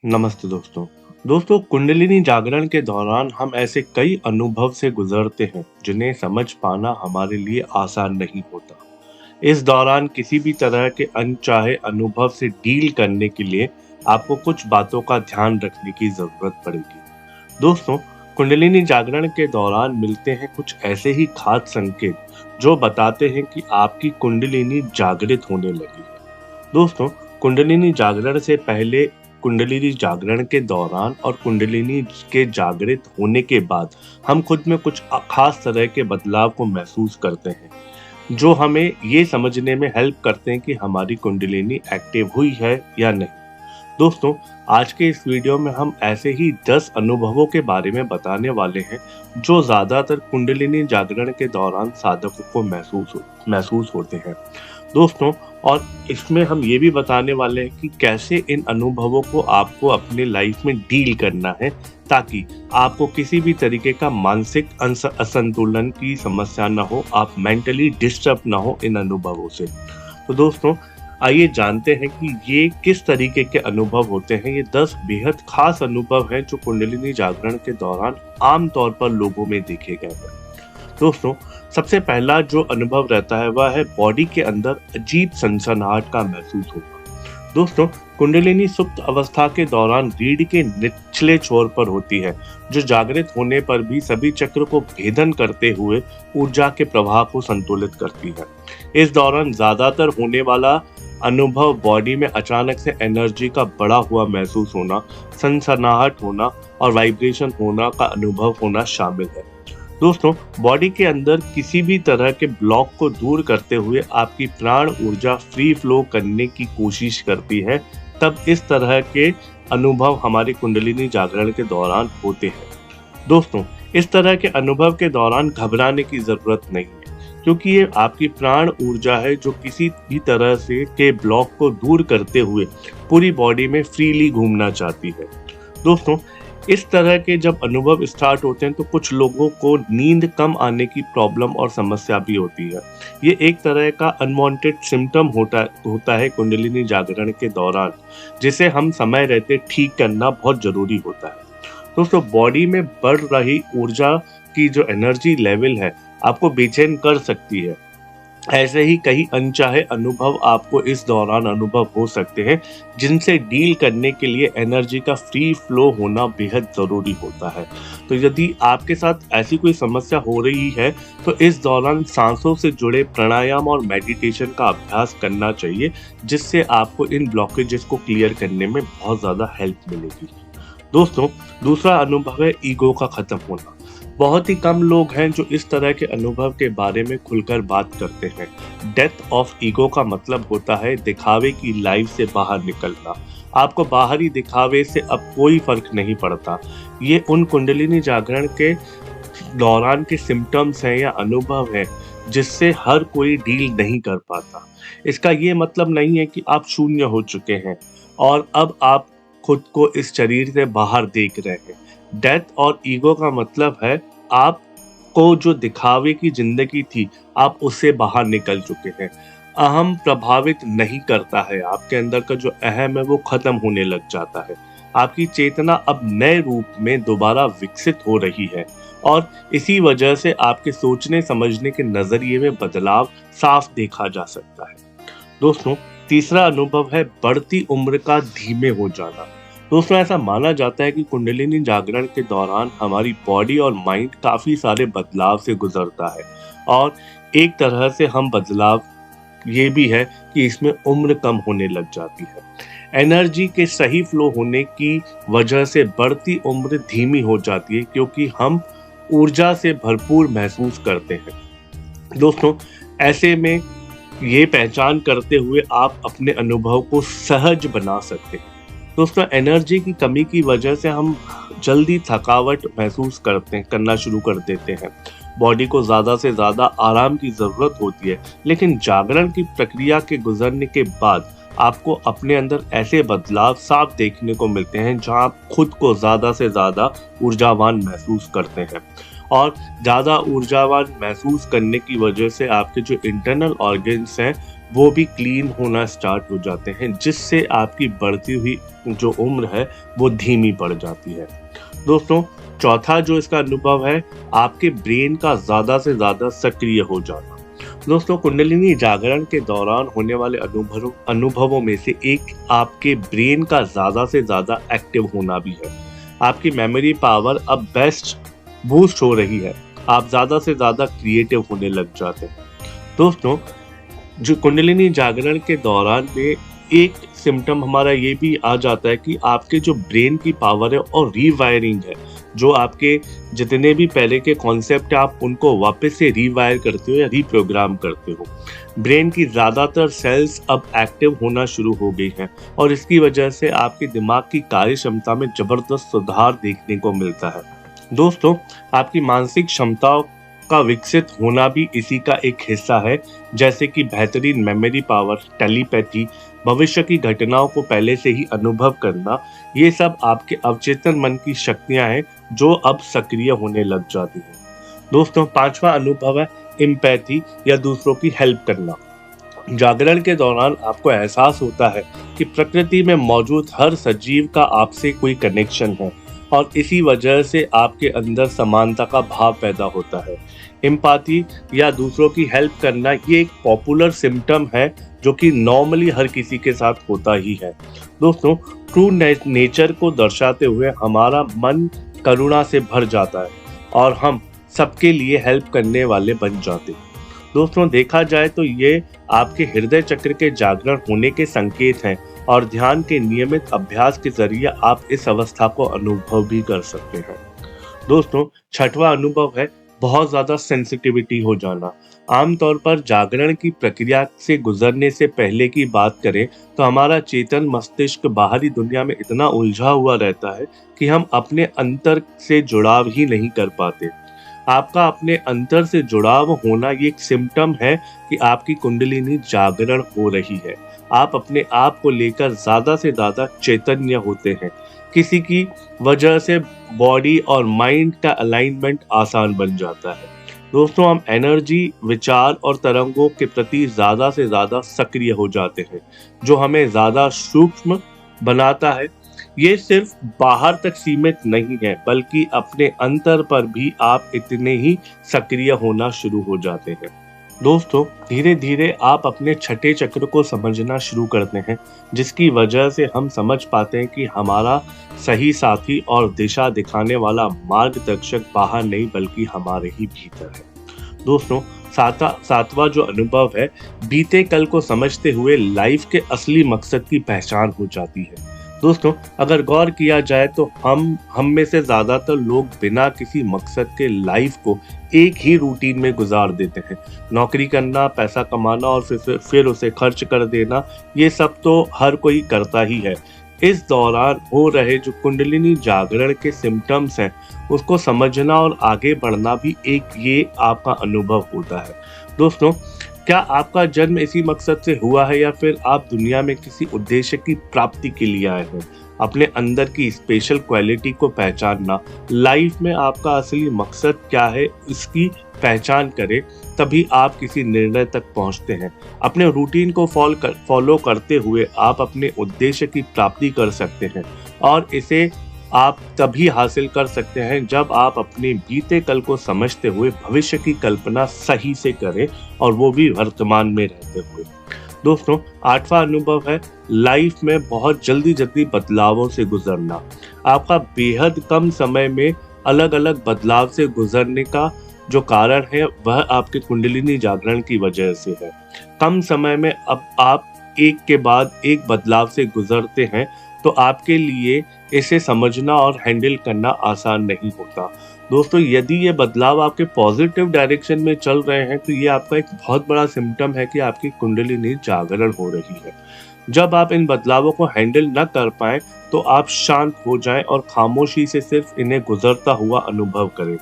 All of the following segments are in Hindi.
नमस्ते दोस्तों कुंडलिनी जागरण के दौरान हम ऐसे कई अनुभव से गुजरते हैं जिन्हें समझ पाना हमारे लिए आसान नहीं होता। इस दौरान किसी भी तरह के अनचाहे अनुभव से डील करने के लिए आपको कुछ बातों का ध्यान रखने की जरूरत पड़ेगी। दोस्तों, कुंडलिनी जागरण के दौरान मिलते हैं कुछ ऐसे ही खास संकेत जो बताते हैं कि आपकी कुंडलिनी जागृत होने लगी है। दोस्तों, कुंडलिनी जागरण से पहले, कुंडलिनी जागरण के दौरान और कुंडलिनी के जागृत होने के बाद हम खुद में कुछ खास तरह के बदलाव को महसूस करते हैं जो हमें ये समझने में हेल्प करते हैं कि हमारी कुंडलिनी एक्टिव हुई है या नहीं। दोस्तों, आज के इस वीडियो में हम ऐसे ही 10 अनुभवों के बारे में बताने वाले हैं जो ज्यादातर कुंडलिनी जागरण के दौरान साधकों को महसूस होते हैं। दोस्तों, और इसमें हम ये भी बताने वाले हैं कि कैसे इन अनुभवों को आपको अपने लाइफ में डील करना है ताकि आपको किसी भी तरीके का मानसिक असंतुलन की समस्या ना हो, आप मेंटली डिस्टर्ब ना हो इन अनुभवों से। तो दोस्तों, आइए जानते हैं कि ये किस तरीके के अनुभव होते हैं। ये 10 बेहद खास अनुभव हैं जो कुंडलिनी जागरण के दौरान आमतौर पर लोगों में देखे गए हैं। दोस्तों, सबसे पहला जो अनुभव रहता है वह है बॉडी के अंदर अजीब सनसनाहट का महसूस होना। दोस्तों, कुंडलिनी सुप्त अवस्था के दौरान रीढ़ के निचले छोर पर होती है, जो जागृत होने पर भी सभी चक्र को भेदन करते हुए ऊर्जा के प्रवाह को संतुलित करती है। इस दौरान ज्यादातर होने वाला अनुभव बॉडी में अचानक से एनर्जी का बढ़ा हुआ महसूस होना, सनसनाहट होना और वाइब्रेशन होना का अनुभव होना शामिल है। दोस्तों, बॉडी के अंदर किसी भी तरह के ब्लॉक को दूर करते हुए आपकी प्राण ऊर्जा फ्री फ्लो करने की कोशिश करती है, तब इस तरह के अनुभव हमारी कुंडलिनी जागरण के दौरान होते हैं। दोस्तों, इस तरह के अनुभव के दौरान घबराने की जरूरत नहीं है, क्योंकि ये आपकी प्राण ऊर्जा है जो किसी भी तरह से के ब्लॉक को दूर करते हुए पूरी बॉडी में फ्रीली घूमना चाहती है। दोस्तों, इस तरह के जब अनुभव स्टार्ट होते हैं तो कुछ लोगों को नींद कम आने की प्रॉब्लम और समस्या भी होती है। ये एक तरह का अनवांटेड सिम्टम होता है कुंडलिनी जागरण के दौरान, जिसे हम समय रहते ठीक करना बहुत जरूरी होता है। दोस्तों, बॉडी में बढ़ रही ऊर्जा की जो एनर्जी लेवल है आपको बेचैन कर सकती है। ऐसे ही कई अनचाहे अनुभव आपको इस दौरान अनुभव हो सकते हैं, जिनसे डील करने के लिए एनर्जी का फ्री फ्लो होना बेहद ज़रूरी होता है। तो यदि आपके साथ ऐसी कोई समस्या हो रही है तो इस दौरान सांसों से जुड़े प्राणायाम और मेडिटेशन का अभ्यास करना चाहिए, जिससे आपको इन ब्लॉकेजेस को क्लियर करने में बहुत ज़्यादा हेल्प मिलेगी। दोस्तों, दूसरा अनुभव है ईगो का खत्म होना। बहुत ही कम लोग हैं जो इस तरह के अनुभव के बारे में खुलकर बात करते हैं। डेथ ऑफ ईगो का मतलब होता है दिखावे की लाइफ से बाहर निकलना। आपको बाहरी दिखावे से अब कोई फर्क नहीं पड़ता। ये उन कुंडलिनी जागरण के दौरान के सिम्टम्स हैं या अनुभव हैं जिससे हर कोई डील नहीं कर पाता। इसका ये मतलब नहीं है कि आप शून्य हो चुके हैं और अब आप खुद को इस शरीर से बाहर देख रहे हैं। डेथ और ईगो का मतलब है आपको जो दिखावे की जिंदगी थी, आप उससे बाहर निकल चुके हैं। अहम प्रभावित नहीं करता है, आपके अंदर का जो अहम है वो खत्म होने लग जाता है। आपकी चेतना अब नए रूप में दोबारा विकसित हो रही है और इसी वजह से आपके सोचने समझने के नजरिए में बदलाव साफ देखा जा सकता है। दोस्तों, तीसरा अनुभव है बढ़ती उम्र का धीमे हो जाना। दोस्तों, ऐसा माना जाता है कि कुंडलिनी जागरण के दौरान हमारी बॉडी और माइंड काफी सारे बदलाव से गुजरता है और एक तरह से हम बदलाव ये भी है कि इसमें उम्र कम होने लग जाती है। एनर्जी के सही फ्लो होने की वजह से बढ़ती उम्र धीमी हो जाती है, क्योंकि हम ऊर्जा से भरपूर महसूस करते हैं। दोस्तों, ऐसे में ये पहचान करते हुए आप अपने अनुभव को सहज बना सकते हैं। दोस्तों, एनर्जी की कमी की वजह से हम जल्दी थकावट महसूस करना शुरू कर देते हैं। बॉडी को ज़्यादा से ज़्यादा आराम की ज़रूरत होती है, लेकिन जागरण की प्रक्रिया के गुजरने के बाद आपको अपने अंदर ऐसे बदलाव साफ देखने को मिलते हैं जहां आप खुद को ज़्यादा से ज़्यादा ऊर्जावान महसूस करते हैं। और ज़्यादा ऊर्जावान महसूस करने की वजह से आपके जो इंटरनल ऑर्गन्स हैं वो भी क्लीन होना स्टार्ट हो जाते हैं, जिससे आपकी बढ़ती हुई जो उम्र है वो धीमी पड़ जाती है। दोस्तों, चौथा जो इसका अनुभव है, आपके ब्रेन का ज़्यादा से ज़्यादा सक्रिय हो जाना। दोस्तों, कुंडलिनी जागरण के दौरान होने वाले अनुभवों में से एक आपके ब्रेन का ज़्यादा से ज़्यादा एक्टिव होना भी है। आपकी मेमोरी पावर अब बेस्ट बूस्ट हो रही है। आप ज़्यादा से ज़्यादा क्रिएटिव होने लग जाते हैं। दोस्तों, जो कुंडलिनी जागरण के दौरान में एक सिम्पटम हमारा ये भी आ जाता है कि आपके जो ब्रेन की पावर है और रीवायरिंग है, जो आपके जितने भी पहले के कॉन्सेप्ट है आप उनको वापस से रीवायर करते हो या रीप्रोग्राम करते हो। ब्रेन की ज़्यादातर सेल्स अब एक्टिव होना शुरू हो गई हैं और इसकी वजह से आपके दिमाग की कार्य क्षमता में ज़बरदस्त सुधार देखने को मिलता है। दोस्तों, आपकी मानसिक क्षमताओं का विकसित होना भी इसी का एक हिस्सा है, जैसे कि बेहतरीन मेमोरी पावर, टेलीपैथी, भविष्य की घटनाओं को पहले से ही अनुभव करना। ये सब आपके अवचेतन मन की शक्तियां हैं जो अब सक्रिय होने लग जाती हैं। दोस्तों, पांचवा अनुभव है एम्पैथी या दूसरों की हेल्प करना। जागरण के दौरान आपको एहसास होता है कि प्रकृति में मौजूद हर सजीव का आपसे कोई कनेक्शन है और इसी वजह से आपके अंदर समानता का भाव पैदा होता है। एम्पैथी या दूसरों की हेल्प करना ये एक पॉपुलर सिम्पटम है जो कि नॉर्मली हर किसी के साथ होता ही है। दोस्तों, ट्रू नेचर को दर्शाते हुए हमारा मन करुणा से भर जाता है और हम सबके लिए हेल्प करने वाले बन जाते हैं। दोस्तों, देखा जाए तो ये आपके हृदय चक्र के जागरण होने के संकेत हैं और ध्यान के नियमित अभ्यास के जरिए आप इस अवस्था को अनुभव भी कर सकते हैं। दोस्तों, छठवां अनुभव है बहुत ज़्यादा सेंसिटिविटी हो जाना। आमतौर पर जागरण की प्रक्रिया से गुजरने से पहले की बात करें तो हमारा चेतन मस्तिष्क बाहरी दुनिया में इतना उलझा हुआ रहता है कि हम अपने अंतर से जुड़ाव ही नहीं कर पाते। आपका अपने अंतर से जुड़ाव होना ये एक सिम्पटम है कि आपकी कुंडलिनी जागरण हो रही है। आप अपने आप को लेकर ज़्यादा से ज़्यादा चैतन्य होते हैं। किसी की वजह से बॉडी और माइंड का अलाइनमेंट आसान बन जाता है। दोस्तों, हम एनर्जी, विचार और तरंगों के प्रति ज़्यादा से ज़्यादा सक्रिय हो जाते हैं, जो हमें ज़्यादा सूक्ष्म बनाता है। ये सिर्फ बाहर तक सीमित नहीं है, बल्कि अपने अंतर पर भी आप इतने ही सक्रिय होना शुरू हो जाते हैं। दोस्तों, धीरे धीरे आप अपने छठे चक्र को समझना शुरू करते हैं, जिसकी वजह से हम समझ पाते हैं कि हमारा सही साथी और दिशा दिखाने वाला मार्गदर्शक बाहर नहीं बल्कि हमारे ही भीतर है। दोस्तों, सातवां जो अनुभव है, बीते कल को समझते हुए लाइफ के असली मकसद की पहचान हो जाती है। दोस्तों, अगर गौर किया जाए तो हम में से ज़्यादातर लोग बिना किसी मकसद के लाइफ को एक ही रूटीन में गुजार देते हैं। नौकरी करना, पैसा कमाना और फिर उसे खर्च कर देना, ये सब तो हर कोई करता ही है। इस दौरान हो रहे जो कुंडलिनी जागरण के सिम्टम्स हैं, उसको समझना और आगे बढ़ना भी एक ये आपका अनुभव होता है। दोस्तों, क्या आपका जन्म इसी मकसद से हुआ है या फिर आप दुनिया में किसी उद्देश्य की प्राप्ति के लिए आए हैं? अपने अंदर की स्पेशल क्वालिटी को पहचानना, लाइफ में आपका असली मकसद क्या है इसकी पहचान करें, तभी आप किसी निर्णय तक पहुंचते हैं। अपने रूटीन को फॉलो करते हुए आप अपने उद्देश्य की प्राप्ति कर सकते हैं और इसे आप तभी हासिल कर सकते हैं जब आप अपने बीते कल को समझते हुए भविष्य की कल्पना सही से करें और वो भी वर्तमान में रहते हुए। दोस्तों, आठवां अनुभव है लाइफ में बहुत जल्दी बदलावों से गुजरना। आपका बेहद कम समय में अलग अलग बदलाव से गुजरने का जो कारण है वह आपके कुंडलिनी जागरण की वजह से है। कम समय में अब आप एक के बाद एक बदलाव से गुजरते हैं तो आपके लिए इसे समझना और हैंडल करना आसान नहीं होता। दोस्तों, यदि ये बदलाव आपके पॉजिटिव डायरेक्शन में चल रहे हैं तो ये आपका एक बहुत बड़ा सिम्पटम है कि आपकी कुंडलिनी जागरण हो रही है। जब आप इन बदलावों को हैंडल न कर पाए तो आप शांत हो जाएं और खामोशी से सिर्फ इन्हें गुजरता हुआ अनुभव करें।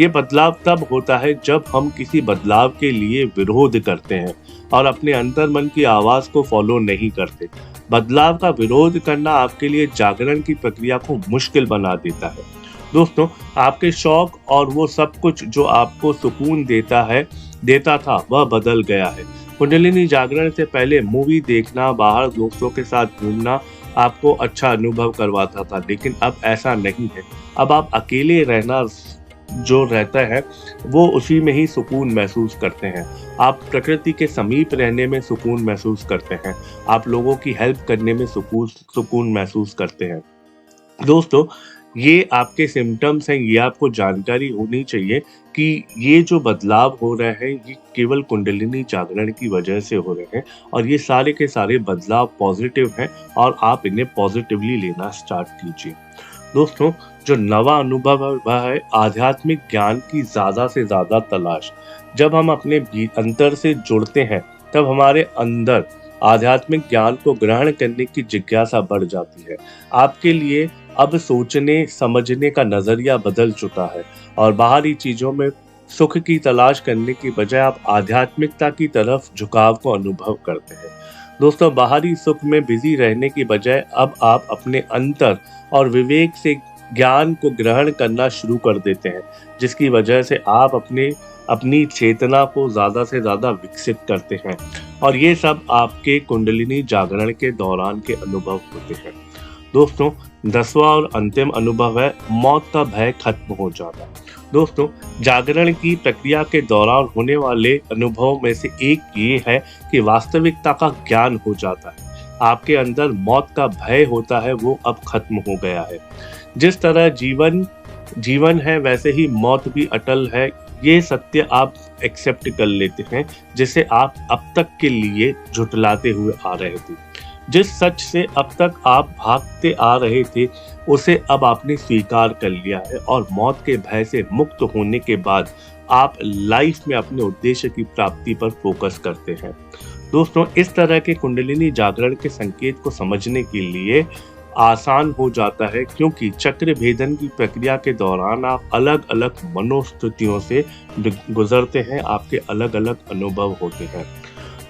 ये बदलाव तब होता है जब हम किसी बदलाव के लिए विरोध करते हैं और अपने अंतर मन की आवाज को फॉलो नहीं करते। बदलाव का विरोध करना आपके लिए जागरण की प्रक्रिया को मुश्किल बना देता है। दोस्तों, आपके शौक और वो सब कुछ जो आपको सुकून देता था वह बदल गया है। कुंडलिनी जागरण से पहले मूवी देखना, बाहर दोस्तों के साथ घूमना आपको अच्छा अनुभव करवाता था, लेकिन अब ऐसा नहीं है। अब आप अकेले रहना जो रहता है, वो उसी में ही सुकून महसूस करते हैं। आप प्रकृति के समीप रहने में सुकून महसूस करते हैं। आप लोगों की हेल्प करने में सुकून महसूस करते हैं। दोस्तों, ये आपके सिम्पटम्स हैं, ये आपको जानकारी होनी चाहिए कि ये जो बदलाव हो रहे हैं, ये केवल कुंडलिनी जागरण की वजह से हो रहे हैं और ये सारे के सारे बदलाव पॉजिटिव हैं और आप इन्हें पॉजिटिवली लेना स्टार्ट कीजिए। दोस्तों, जो नवा अनुभव है वह है आध्यात्मिक ज्ञान की ज़्यादा से ज़्यादा तलाश। जब हम अपने अंतर से जुड़ते हैं, तब हमारे अंदर आध्यात्मिक ज्ञान को ग्रहण करने की जिज्ञासा बढ़ जाती है। आपके लिए अब सोचने समझने का नजरिया बदल चुका है और बाहरी चीजों में सुख की तलाश करने की बजाय आप आध्यात्मिकता की तरफ झुकाव को अनुभव करते हैं। दोस्तों, बाहरी सुख में बिजी रहने की बजाय अब आप अपने अंतर और विवेक से ज्ञान को ग्रहण करना शुरू कर देते हैं, जिसकी वजह से आप अपनी चेतना को ज़्यादा से ज़्यादा विकसित करते हैं और ये सब आपके कुंडलिनी जागरण के दौरान के अनुभव होते हैं। दोस्तों, 10वां और अंतिम अनुभव है मौत का भय खत्म हो जाना। दोस्तों, जागरण की प्रक्रिया के दौरान होने वाले अनुभवों में से एक ये है कि वास्तविकता का ज्ञान हो जाता है। आपके अंदर मौत का भय होता है, वो अब खत्म हो गया है। जिस तरह जीवन है, वैसे ही मौत भी अटल है। ये सत्य आप एक्सेप्ट कर लेते हैं, जिसे आप अब तक के लिए झुठलाते हुए आ रहे थे। जिस सच से अब तक आप भागते आ रहे थे, उसे अब आपने स्वीकार कर लिया है और मौत के भय से मुक्त होने के बाद आप लाइफ में अपने उद्देश्य की प्राप्ति पर फोकस करते हैं। दोस्तों, इस तरह के कुंडलिनी जागरण के संकेत को समझने के लिए आसान हो जाता है, क्योंकि चक्र भेदन की प्रक्रिया के दौरान आप अलग अलग मनोस्थितियों से गुजरते हैं, आपके अलग अलग अनुभव होते हैं।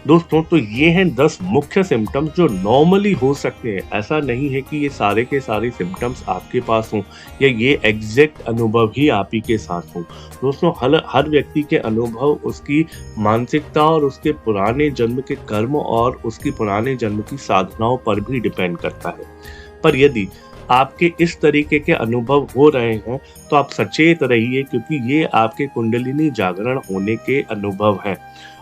दोस्तों, तो ये हैं 10 मुख्य सिम्टम्स जो नॉर्मली हो सकते हैं। ऐसा नहीं है कि ये सारे के सारे सिम्टम्स आपके पास हों या ये एग्जैक्ट अनुभव ही आप ही के साथ हों। दोस्तों, हर व्यक्ति के अनुभव उसकी मानसिकता और उसके पुराने जन्म के कर्म और उसकी पुराने जन्म की साधनाओं पर भी डिपेंड करता है। पर यदि आपके इस तरीके के अनुभव हो रहे हैं, तो आप सचेत रहिए, क्योंकि ये आपके कुंडलिनी जागरण होने के अनुभव हैं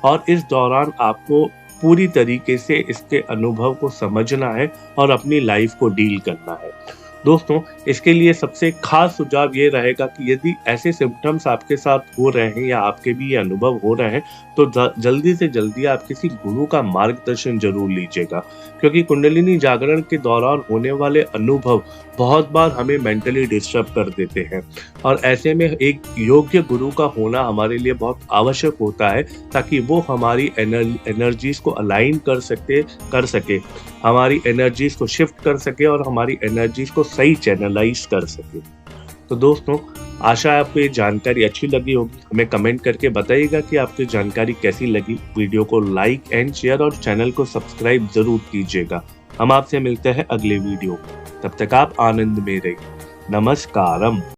और इस दौरान आपको पूरी तरीके से इसके अनुभव को समझना है और अपनी लाइफ को डील करना है। दोस्तों, इसके लिए सबसे खास सुझाव ये रहेगा कि यदि ऐसे सिम्पटम्स आपके साथ हो रहे हैं या आपके भी ये अनुभव हो रहे हैं, तो जल्दी से जल्दी आप किसी गुरु का मार्गदर्शन जरूर लीजिएगा, क्योंकि कुंडलिनी जागरण के दौरान होने वाले अनुभव बहुत बार हमें मेंटली डिस्टर्ब कर देते हैं और ऐसे में एक योग्य गुरु का होना हमारे लिए बहुत आवश्यक होता है, ताकि वो हमारी एनर्जीज को अलाइन कर सके, हमारी एनर्जीज को शिफ्ट कर सके और हमारी एनर्जीज को सही चैनलाइज कर सके। तो दोस्तों, आशा है आपको ये जानकारी अच्छी लगी होगी। हमें कमेंट करके बताइएगा कि आपको जानकारी कैसी लगी। वीडियो को लाइक एंड शेयर और चैनल को सब्सक्राइब जरूर कीजिएगा। हम आपसे मिलते हैं अगले वीडियो में। तब तक आप आनंद में रहिए। नमस्कारम।